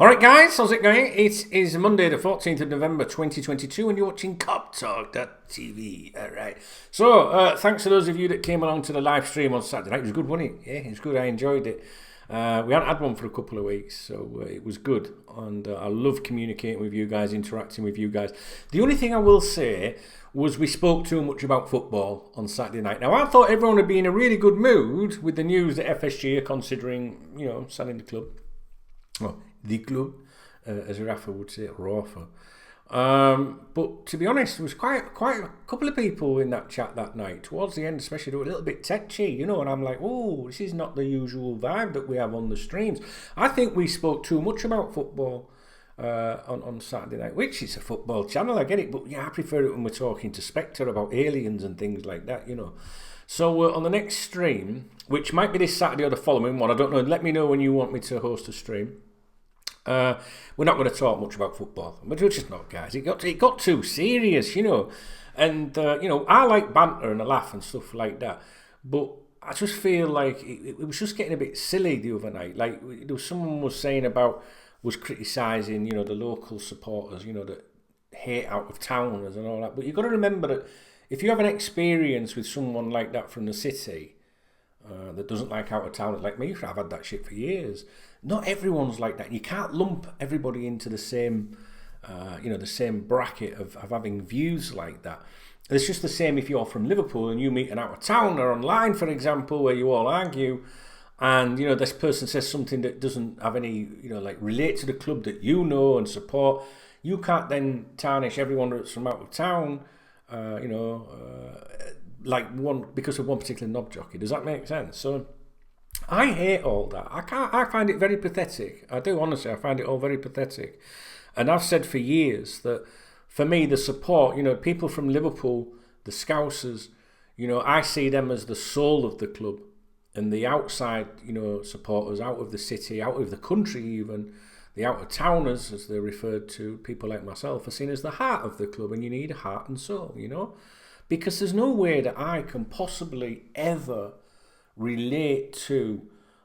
Alright guys, how's it going? It is Monday the 14th of November 2022 and you're watching KopTalk.tv. Alright, so thanks to those of you that came along to the live stream on Saturday night. It was good, wasn't it? Yeah, it was good, I enjoyed it. We hadn't had one for a couple of weeks, so it was good. And I love communicating with you guys, interacting with you guys. The only thing I will say was we spoke too much about football on Saturday night. Now I thought everyone would be in a really good mood with the news that FSG are considering, selling the club. Well, the club, as Rafa would say, Rafa. But to be honest, there was quite a couple of people in that chat that night. Towards the end, especially, they were a little bit tetchy, and I'm like, oh, this is not the usual vibe that we have on the streams. I think we spoke too much about football on Saturday night, which is a football channel, I get it, but yeah, I prefer it when we're talking to Spectre about aliens and things like that, So on the next stream, which might be this Saturday or the following one, I don't know, let me know when you want me to host a stream. We're not going to talk much about football. We're just not, guys. It got too serious, And, I like banter and a laugh and stuff like that. But I just feel like it was just getting a bit silly the other night. Like, someone was criticising, the local supporters, that hate out of towners and all that. But you've got to remember that if you have an experience with someone like that from the city, that doesn't like out of towners like me, I've had that shit for years. Not everyone's like that. You can't lump everybody into the same, the same bracket of having views like that. It's just the same if you're from Liverpool and you meet an out-of-towner online, for example, where you all argue, and this person says something that doesn't have any, relate to the club that you know and support. You can't then tarnish everyone that's from out of town, because of one particular knob jockey. Does that make sense? So I hate all that. I find it very pathetic. I do, honestly. I find it all very pathetic. And I've said for years that for me, the support, people from Liverpool, the Scousers, I see them as the soul of the club. And the outside, supporters out of the city, out of the country even, the out-of-towners, as they're referred to, people like myself, are seen as the heart of the club. And you need heart and soul, Because there's no way that I can possibly ever relate to,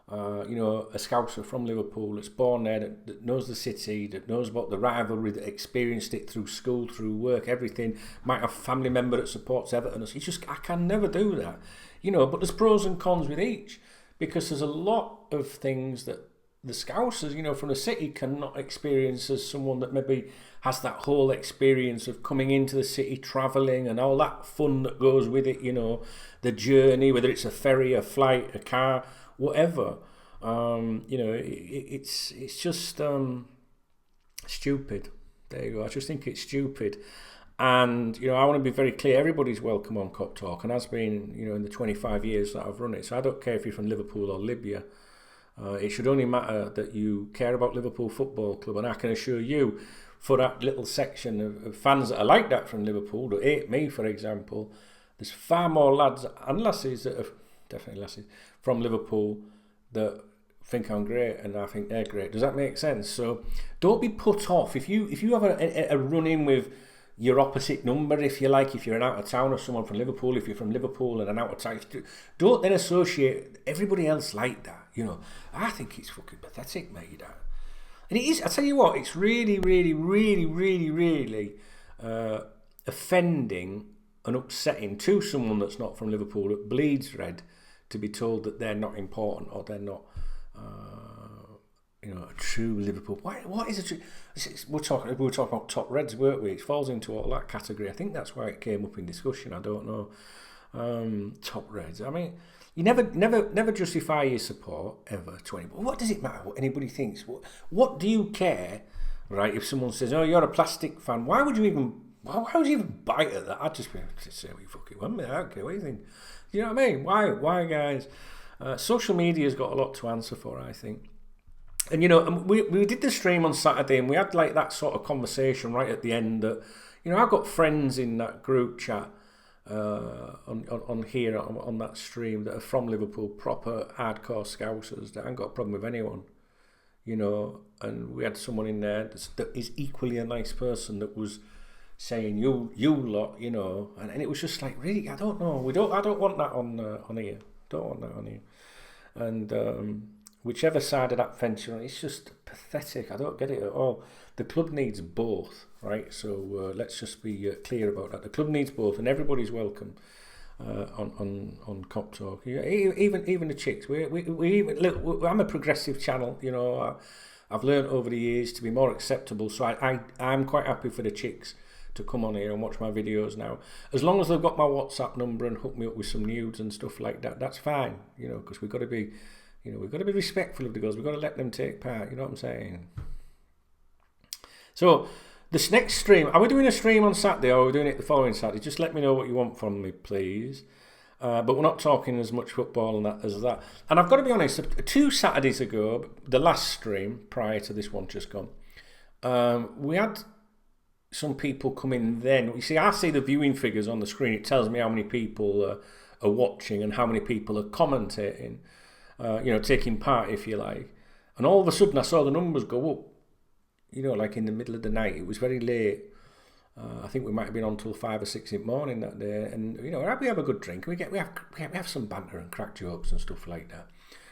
a Scouser from Liverpool that's born there, that knows the city, that knows about the rivalry, that experienced it through school, through work, everything. Might have a family member that supports Everton. It's just, I can never do that, But there's pros and cons with each, because there's a lot of things that the Scousers, from the city cannot experience as someone that maybe has that whole experience of coming into the city, travelling and all that fun that goes with it, the journey, whether it's a ferry, a flight, a car, whatever. It's just stupid. There you go. I just think it's stupid. And, I want to be very clear, everybody's welcome on KopTalk, and has been, in the 25 years that I've run it. So I don't care if you're from Liverpool or Libya. It should only matter that you care about Liverpool Football Club, and I can assure you, for that little section of fans that are like that from Liverpool, that hate me, for example, there's far more lads and lassies that are, definitely lassies, from Liverpool that think I'm great and I think they're great. Does that make sense? So don't be put off. If you have a run-in with your opposite number, if you like, if you're an out-of-town or someone from Liverpool, if you're from Liverpool and an out-of-town, don't then associate everybody else like that, I think it's fucking pathetic, mate, that. And it is, I tell you what, it's really, really, really, really, really offending and upsetting to someone that's not from Liverpool, that bleeds red, to be told that they're not important or they're not, a true Liverpool. What is a true? We were talking about top reds, weren't we? It falls into all that category. I think that's why it came up in discussion. I don't know. Top reds. I mean, you never justify your support ever to anybody. What does it matter what anybody thinks? What do you care, right? If someone says, "Oh, you're a plastic fan," why would you even bite at that? I'd just say, "We fucking want me. I don't care what you think." You know what I mean? Why, guys? Social media's got a lot to answer for, I think. And we did the stream on Saturday, and we had like that sort of conversation right at the end that, I've got friends in that group chat on here on that stream that are from Liverpool, proper hardcore Scousers that ain't got a problem with anyone, and we had someone in there that is equally a nice person that was saying you lot, and it was just like, really, I don't know, I don't want that on here, don't want that on here. And whichever side of that fence you're on, it's just pathetic. I don't get it at all. The club needs both, right? So let's just be clear about that. The club needs both, and everybody's welcome on KopTalk. Yeah, even the chicks. We even look. I'm a progressive channel, you know. I've learned over the years to be more acceptable, so I'm quite happy for the chicks to come on here and watch my videos now. As long as they've got my WhatsApp number and hook me up with some nudes and stuff like that, that's fine, you know, because we've got to be, you know, we've got to be respectful of the girls. We've got to let them take part, you know what I'm saying? So, this next stream, are we doing a stream on Saturday or are we doing it the following Saturday? Just let me know what you want from me, please. But we're not talking as much football and that as that. And I've got to be honest, 2 Saturdays ago, the last stream prior to this one just gone, we had some people come in then. You see, I see the viewing figures on the screen. It tells me how many people are watching and how many people are commentating, you know, taking part, if you like. And all of a sudden, I saw the numbers go up, you know, like in the middle of the night. It was very late. I think we might have been on till 5 or 6 in the morning that day, and you know, we have a good drink. We have some banter and crack jokes and stuff like that.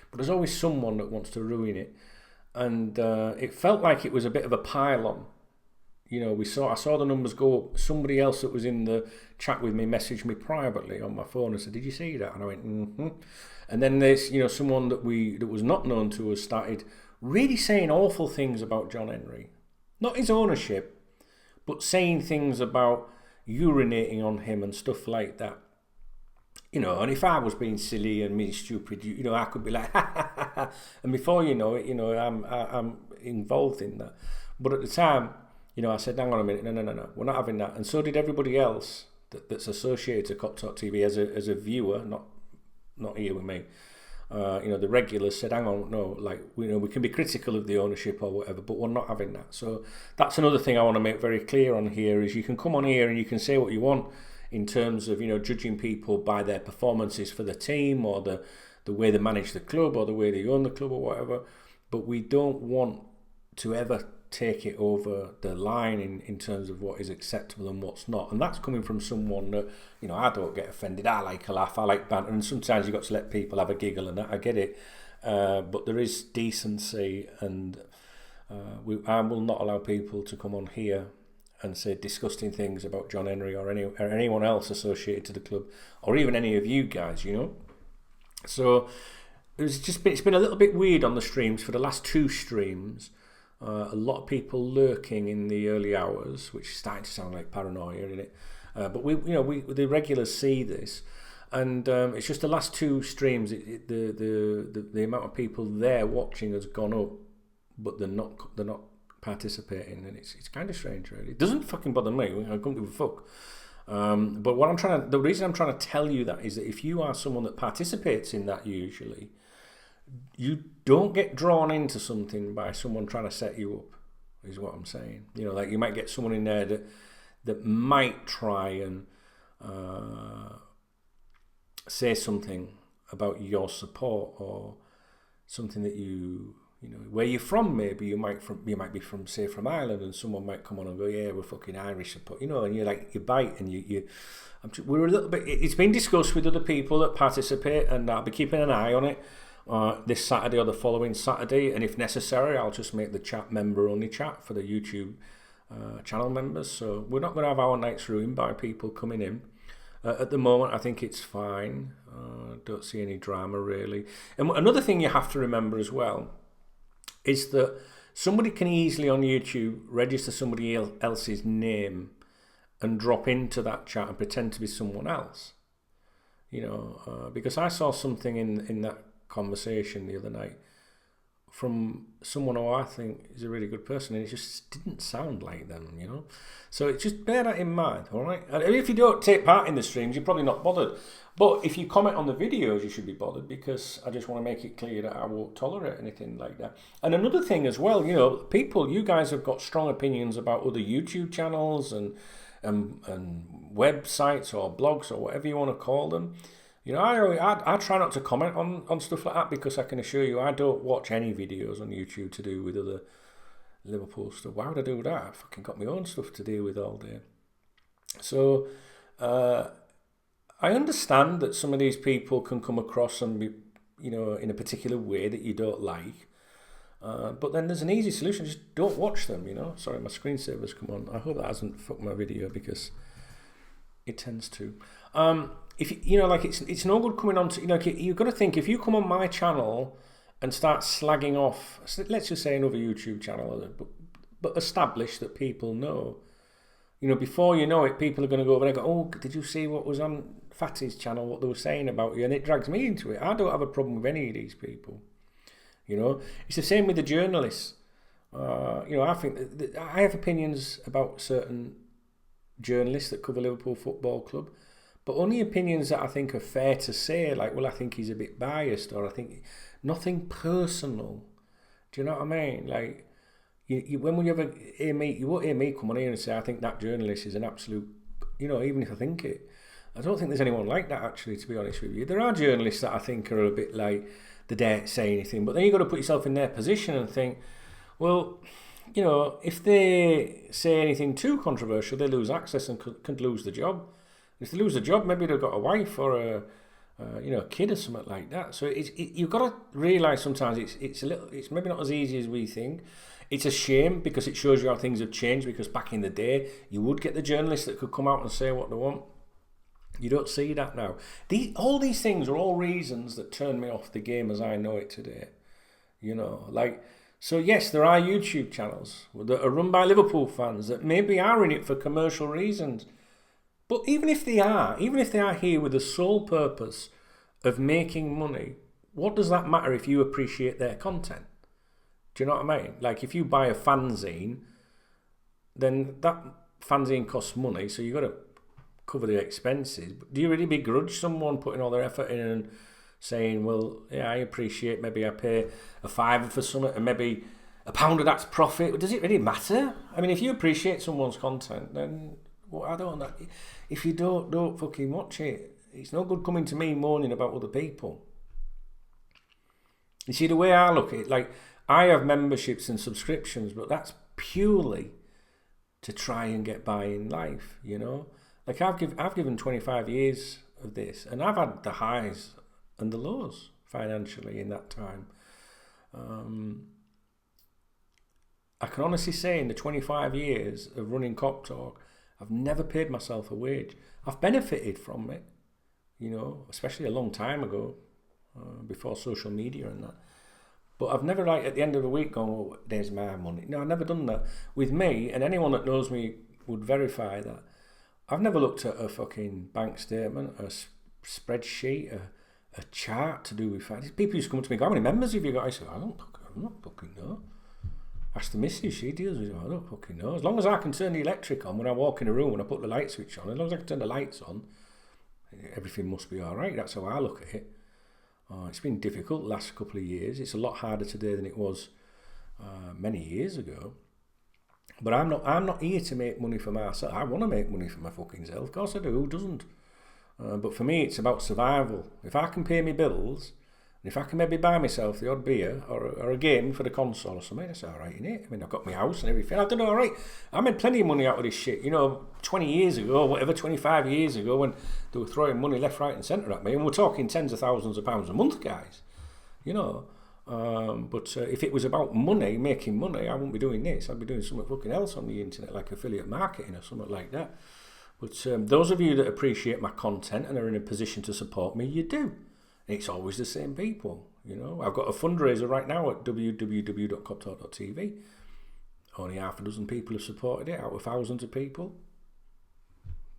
But there's always someone that wants to ruin it, and it felt like it was a bit of a pile-on. You know, I saw the numbers go up. Somebody else that was in the chat with me messaged me privately on my phone and said, "Did you see that?" And I went, "Mm-hmm." And then there's, you know, someone that was not known to us started really saying awful things about John Henry, not his ownership, but saying things about urinating on him and stuff like that. You know, and if I was being silly and being stupid, you know, I could be like, ha, ha, ha, ha. And before you know it, you know, I'm involved in that. But at the time, you know, I said, hang on a minute, no, we're not having that. And so did everybody else that's associated to KopTalk TV as a viewer, not here with me. You know, the regulars said, hang on, no, like, you know, we can be critical of the ownership or whatever, but we're not having that. So that's another thing I want to make very clear on here is you can come on here and you can say what you want in terms of, you know, judging people by their performances for the team or the way they manage the club or the way they own the club or whatever. But we don't want to ever take it over the line in terms of what is acceptable and what's not. And that's coming from someone that, you know, I don't get offended. I like a laugh, I like banter, and sometimes you've got to let people have a giggle and that, I get it. But there is decency, and I will not allow people to come on here and say disgusting things about John Henry or anyone else associated to the club, or even any of you guys, you know. So it's been a little bit weird on the streams for the last 2 streams. A lot of people lurking in the early hours, which is starting to sound like paranoia, isn't it? But we the regulars see this, and it's just the last 2 streams. The amount of people there watching has gone up, but they're not participating, and it's kind of strange, really. It doesn't fucking bother me. I don't give a fuck. But the reason I'm trying to tell you that is that if you are someone that participates in that, usually, you don't get drawn into something by someone trying to set you up, is what I'm saying. You know, like you might get someone in there that might try and say something about your support or something that you know, where you're from. Maybe you might be from Ireland, and someone might come on and go, yeah, we're fucking Irish support, you know, and you bite, and we're a little bit. It's been discussed with other people that participate, and I'll be keeping an eye on it. This Saturday or the following Saturday, and if necessary, I'll just make the chat member-only chat for the YouTube channel members. So we're not going to have our nights ruined by people coming in. At the moment, I think it's fine. Don't see any drama, really. And another thing you have to remember as well is that somebody can easily on YouTube register somebody else's name and drop into that chat and pretend to be someone else. You know, because I saw something in that conversation the other night from someone who I think is a really good person, and it just didn't sound like them, you know. So just bear that in mind, all right? And if you don't take part in the streams, you're probably not bothered. But if you comment on the videos, you should be bothered, because I just want to make it clear that I won't tolerate anything like that. And another thing as well, you know, you guys have got strong opinions about other YouTube channels and websites or blogs or whatever you want to call them. You know, I try not to comment on stuff like that, because I can assure you I don't watch any videos on YouTube to do with other Liverpool stuff. Why would I do that? I've fucking got my own stuff to deal with all day. So I understand that some of these people can come across and be, in a particular way that you don't like. But then there's an easy solution: just don't watch them. Sorry, my screensaver's come on. I hope that hasn't fucked my video because it tends to. If it's no good coming on to you've got to think, if you come on my channel and start slagging off, let's just say another YouTube channel, but established that people know. Before you know it, people are going to go over there and go, oh, did you see what was on Fatty's channel, what they were saying about you? And it drags me into it. I don't have a problem with any of these people. It's the same with the journalists. I think that I have opinions about certain journalists that cover Liverpool Football Club, but only opinions that I think are fair to say, like, well, I think he's a bit biased, or I think nothing personal. Do you know what I mean? Like, when you ever hear me, you won't hear me come on here and say, I think that journalist is an absolute, even if I think it. I don't think there's anyone like that, actually, to be honest with you. There are journalists that I think are a bit like, they daren't say anything, but then you've got to put yourself in their position and think, well, if they say anything too controversial, they lose access and could lose the job. If they lose the job, maybe they've got a wife or a kid or something like that. So you've got to realise sometimes it's maybe not as easy as we think. It's a shame because it shows you how things have changed, because back in the day, you would get the journalists that could come out and say what they want. You don't see that now. All these things are all reasons that turn me off the game as I know it today. So yes, there are YouTube channels that are run by Liverpool fans that maybe are in it for commercial reasons. But even if they are here with the sole purpose of making money, what does that matter if you appreciate their content? Do you know what I mean? Like, if you buy a fanzine, then that fanzine costs money, so you've got to cover the expenses. But do you really begrudge someone putting all their effort in and saying, well, yeah, I appreciate, maybe I pay a £5 for something and maybe £1 of that's profit? Does it really matter? I mean, if you appreciate someone's content, then I don't know. If you don't fucking watch it. It's no good coming to me moaning about other people. You see, the way I look at it, like, I have memberships and subscriptions, but that's purely to try and get by in life, Like, I've given 25 years of this, and I've had the highs and the lows financially in that time. I can honestly say, in the 25 years of running KopTalk, I've never paid myself a wage. I've benefited from it, especially a long time ago, before social media and that. But I've never, like, at the end of the week gone, oh, there's my money. No, I've never done that. With me, and anyone that knows me would verify that, I've never looked at a fucking bank statement, a spreadsheet, a chart to do with finance. People used to come to me, go, how many members have you got? I said, I'm not fucking know. Ask the missus, she deals with it. I don't fucking know. As long as I can turn the electric on when I walk in a room, when I put the light switch on, as long as I can turn the lights on, everything must be all right. That's how I look at it. It's been difficult the last couple of years. It's a lot harder today than it was many years ago. But I'm not here to make money for myself. I want to make money for my fucking self. Of course I do. Who doesn't? But for me, it's about survival. If I can pay my bills, and if I can maybe buy myself the odd beer or a game for the console or something, that's all right, innit? I mean, I've got my house and everything. I've done all right. I made plenty of money out of this shit. 20 years ago, whatever, 25 years ago, when they were throwing money left, right and centre at me. And we're talking tens of thousands of pounds a month, guys. But if it was about money, making money, I wouldn't be doing this. I'd be doing something fucking else on the internet, like affiliate marketing or something like that. But those of you that appreciate my content and are in a position to support me, you do. And it's always the same people, I've got a fundraiser right now at www.koptalk.tv. Only half a dozen people have supported it out of thousands of people.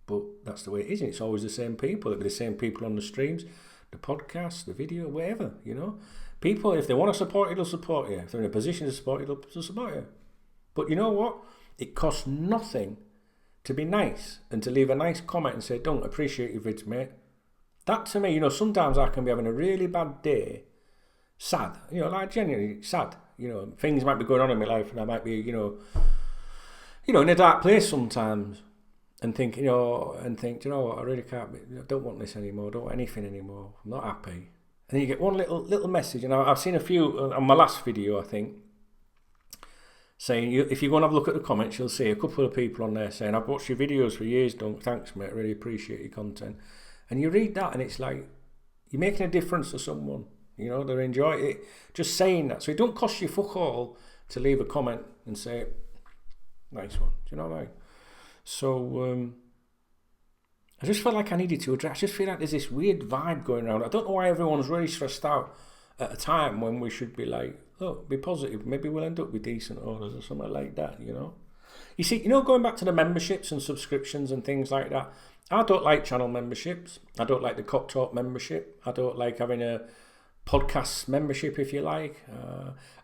But that's the way it is. And it's always the same people. It'll be the same people on the streams, the podcast, the video, whatever, People, if they want to support you, they'll support you. If they're in a position to support you, they'll support you. But you know what? It costs nothing to be nice and to leave a nice comment and say, don't appreciate your vids, mate. That to me, sometimes I can be having a really bad day, sad, like genuinely sad. Things might be going on in my life and I might be, in a dark place sometimes and think, you know what, I really can't, I don't want this anymore, I don't want anything anymore, I'm not happy. And then you get one little message, and I've seen a few on my last video, I think, saying, if you go and have a look at the comments, you'll see a couple of people on there saying, I've watched your videos for years, thanks mate, I really appreciate your content. And you read that and it's like, you're making a difference to someone. You know, they enjoy it. Just saying that. So it don't cost you fuck all to leave a comment and say, nice one. Do you know what I mean? So I just felt like I needed to address. I just feel like there's this weird vibe going around. I don't know why everyone's really stressed out at a time when we should be like, look, be positive. Maybe we'll end up with decent owners or something like that, you know? You see, you know, going back to the memberships and subscriptions and things like that, I don't like channel memberships. I don't like the KopTalk membership. I don't like having a podcast membership, if you like.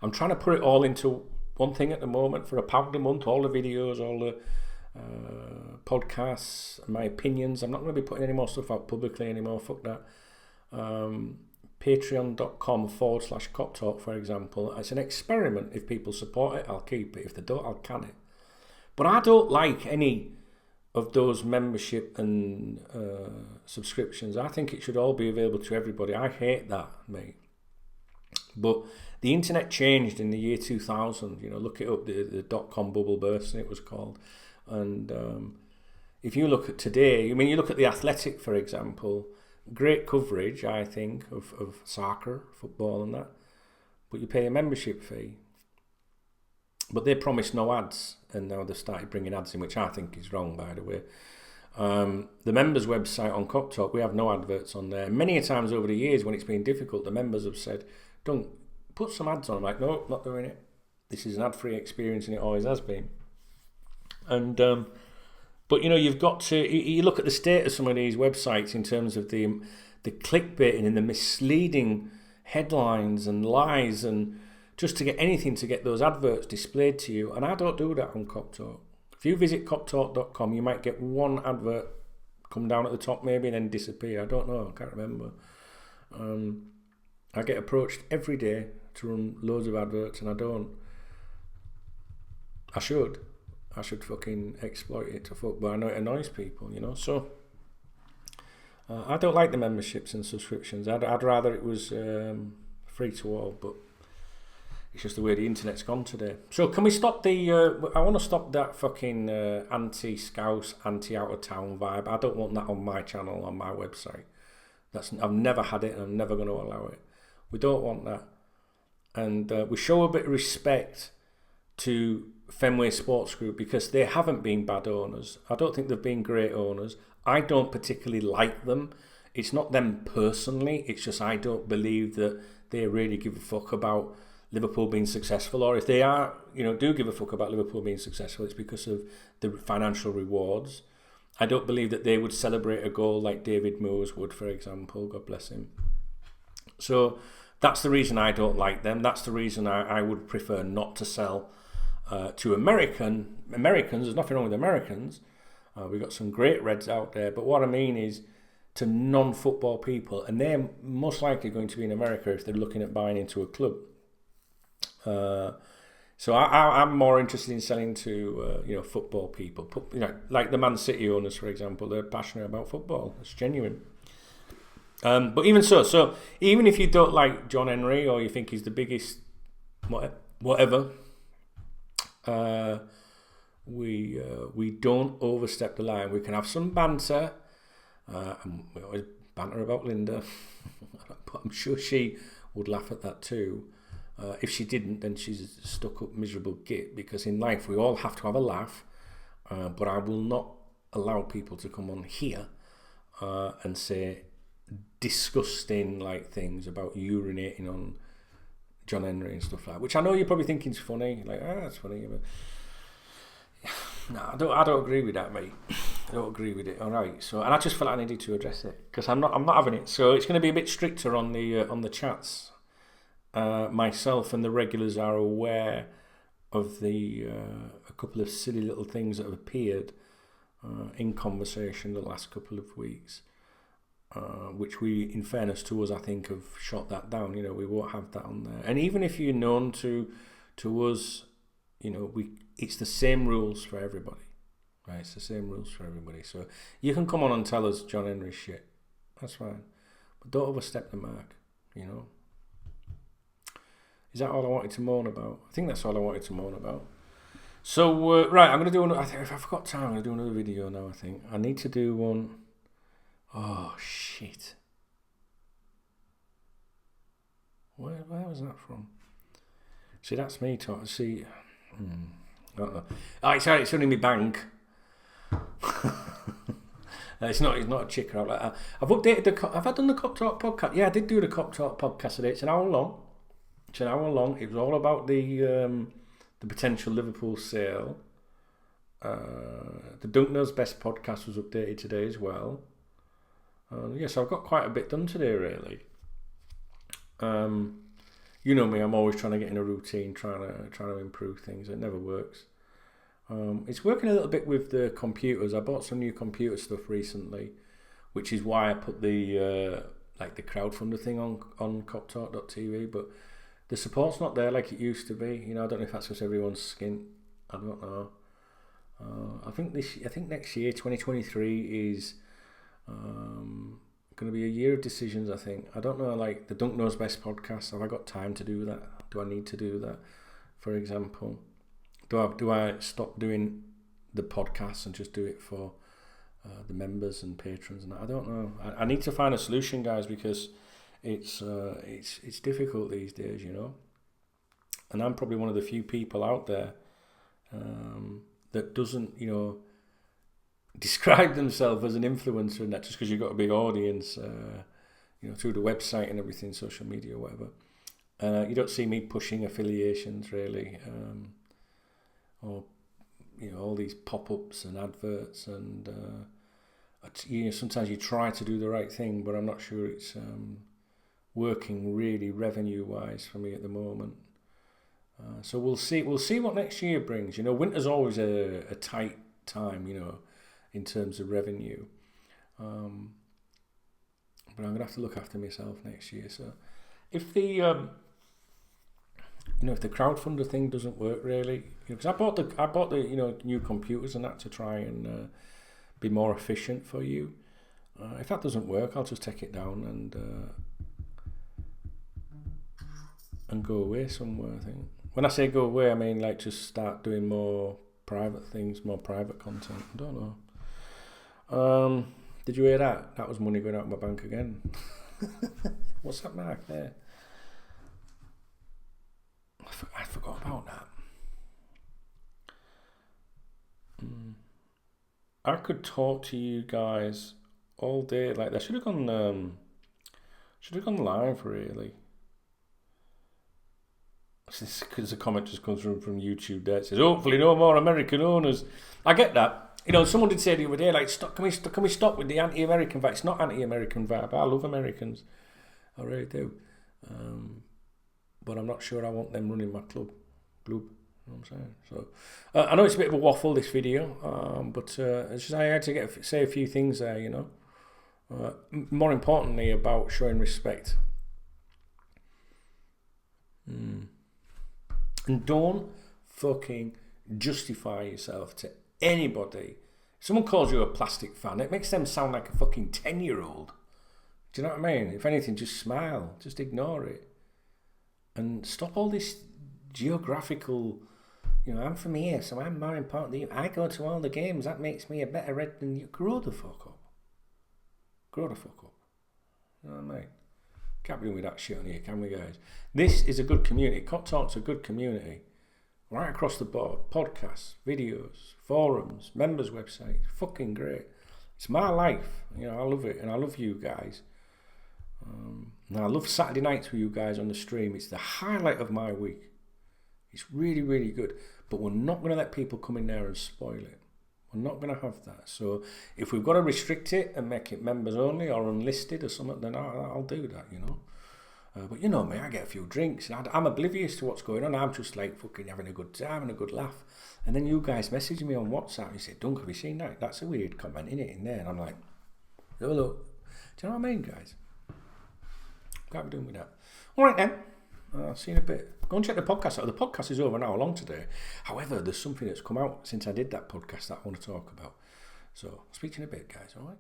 I'm trying to put it all into one thing at the moment for £1 a month, all the videos, all the podcasts, my opinions. I'm not going to be putting any more stuff out publicly anymore. Fuck that. Patreon.com/KopTalk, for example. It's an experiment. If people support it, I'll keep it. If they don't, I'll can it. But I don't like any of those membership and subscriptions. I think it should all be available to everybody. I hate that, mate. But the internet changed in the year 2000. You know, look it up. The dot-com bubble bursting, it was called. And if you look at today, I mean, you look at The Athletic, for example, great coverage, I think, of soccer, football and that. But you pay a membership fee. But they promised no ads, and now they've started bringing ads in, which I think is wrong, by the way. The members' website on KopTalk, we have no adverts on there. Many a times over the years when it's been difficult, the members have said, don't put some ads on. I'm like, no, not doing it. This is an ad-free experience, and it always has been. And but you know, you've got to, you look at the state of some of these websites in terms of the clickbaiting and the misleading headlines and lies, and just to get anything to get those adverts displayed to you. And I don't do that on KopTalk. If you visit KopTalk.com, you might get one advert come down at the top maybe and then disappear. I don't know, I can't remember. I get approached every day to run loads of adverts, and I don't. I should fucking exploit it to fuck, but I know it annoys people, you know. So I don't like the memberships and subscriptions. I'd rather it was free to all, but it's just the way the internet's gone today. So can we stop the I want to stop that fucking anti-Scouse, anti-out-of-town vibe. I don't want that on my channel, on my website. I've never had it, and I'm never going to allow it. We don't want that. And we show a bit of respect to Fenway Sports Group because they haven't been bad owners. I don't think they've been great owners. I don't particularly like them. It's not them personally. It's just I don't believe that they really give a fuck about Liverpool being successful, or if they are, you know, do give a fuck about Liverpool being successful, it's because of the financial rewards. I don't believe that they would celebrate a goal like David Moores would, for example. God bless him. So that's the reason I don't like them. That's the reason I would prefer not to sell to Americans. There's nothing wrong with Americans. We've got some great Reds out there. But what I mean is to non-football people, and they're most likely going to be in America if they're looking at buying into a club. So I'm more interested in selling to you know, football people. You know, like the Man City owners, for example. They're passionate about football. It's genuine. But even so even if you don't like John Henry, or you think he's the biggest whatever, we don't overstep the line. We can have some banter. And we always banter about Linda, but I'm sure she would laugh at that too. If she didn't, then she's a stuck-up, miserable git, because in life we all have to have a laugh, but I will not allow people to come on here and say disgusting like things about urinating on John Henry and stuff like that, which I know you're probably thinking is funny, like, that's funny, but no, I don't agree with that, mate. I don't agree with it. All right, so, and I just felt I needed to address it because I'm not having it. So it's going to be a bit stricter on the chats. Myself and the regulars are aware of a couple of silly little things that have appeared in conversation the last couple of weeks, which we, in fairness to us, I think have shot that down. You know, we won't have that on there. And even if you're known to us, you know, it's the same rules for everybody, right? It's the same rules for everybody. So you can come on and tell us John Henry shit. That's fine, but don't overstep the mark. You know. Is that all I wanted to moan about? I think that's all I wanted to moan about. So, right, I'm going to do another... If I've got time, I'm going to do another video now, I think. I need to do one... Oh, shit. Where was that from? See, that's me talking. See, I don't know. Oh, it's only my bank. It's not a chick out like that. I've updated have I done the KopTalk podcast? Yeah, I did do the KopTalk podcast today. It's an hour long. It was all about the potential Liverpool sale. The Dunk Knows Best podcast was updated today as well. So I've got quite a bit done today, really. You know me, I'm always trying to get in a routine, trying to improve things. It never works. It's working a little bit with the computers. I bought some new computer stuff recently, which is why I put the the crowdfunder thing on KopTalk.tv, but the support's not there like it used to be. I don't know if that's because everyone's skint. I don't know. I think next year, 2023, is going to be a year of decisions. I think. I don't know. Like the Dunk Knows Best podcast. Have I got time to do that? Do I need to do that? For example. Do I stop doing the podcast and just do it for the members and patrons? And I don't know. I need to find a solution, guys, because it's difficult these days, And I'm probably one of the few people out there that doesn't, describe themselves as an influencer, and that just because you've got a big audience, through the website and everything, social media, whatever. You don't see me pushing affiliations really. Or all these pop-ups and adverts, and sometimes you try to do the right thing, but I'm not sure it's working really revenue-wise for me at the moment. So we'll see what next year brings. Winter's always a tight time, in terms of revenue. But I'm gonna have to look after myself next year. So if the if the crowdfunder thing doesn't work really, because I bought the new computers and that to try and be more efficient for you. If that doesn't work, I'll just take it down and go away somewhere. I think when I say go away, I mean like just start doing more private things, more private content. I don't know. Did you hear that? That was money going out of my bank again. What's that mark there? I forgot about that. I could talk to you guys all day. Like, I should have gone live really. Because the comment just comes from YouTube there. It says, hopefully no more American owners. I get that. Someone did say the other day, like, can we stop with the anti-American vibe? It's not anti-American vibe. I love Americans. I really do. But I'm not sure I want them running my club. You know what I'm saying? So I know it's a bit of a waffle, this video, but it's just I had to say a few things there, more importantly about showing respect. And don't fucking justify yourself to anybody. If someone calls you a plastic fan, it makes them sound like a fucking 10-year-old. Do you know what I mean? If anything, just smile. Just ignore it. And stop all this geographical, I'm from here, so I'm more important than you. I go to all the games, that makes me a better red than you. Grow the fuck up. You know what I mean? Can't be doing with that shit on here, can we, guys? This is a good community. KopTalk's a good community. Right across the board. Podcasts, videos, forums, members' websites. Fucking great. It's my life. I love it, and I love you guys. And I love Saturday nights with you guys on the stream. It's the highlight of my week. It's really, really good. But we're not going to let people come in there and spoil it. We're not going to have that. So if we've got to restrict it and make it members only or unlisted or something, then I'll do that, But you know me, I get a few drinks. I'm oblivious to what's going on. I'm just like fucking having a good time and a good laugh. And then you guys message me on WhatsApp and you say, Dunk, have you seen that? That's a weird comment, innit, in there? And I'm like, oh, look. Do you know what I mean, guys? Can't be doing with that. All right, then. I'll see you in a bit. Go and check the podcast out. The podcast is over an hour long today. However, there's something that's come out since I did that podcast that I want to talk about. So, I'll speak to you in a bit, guys, all right?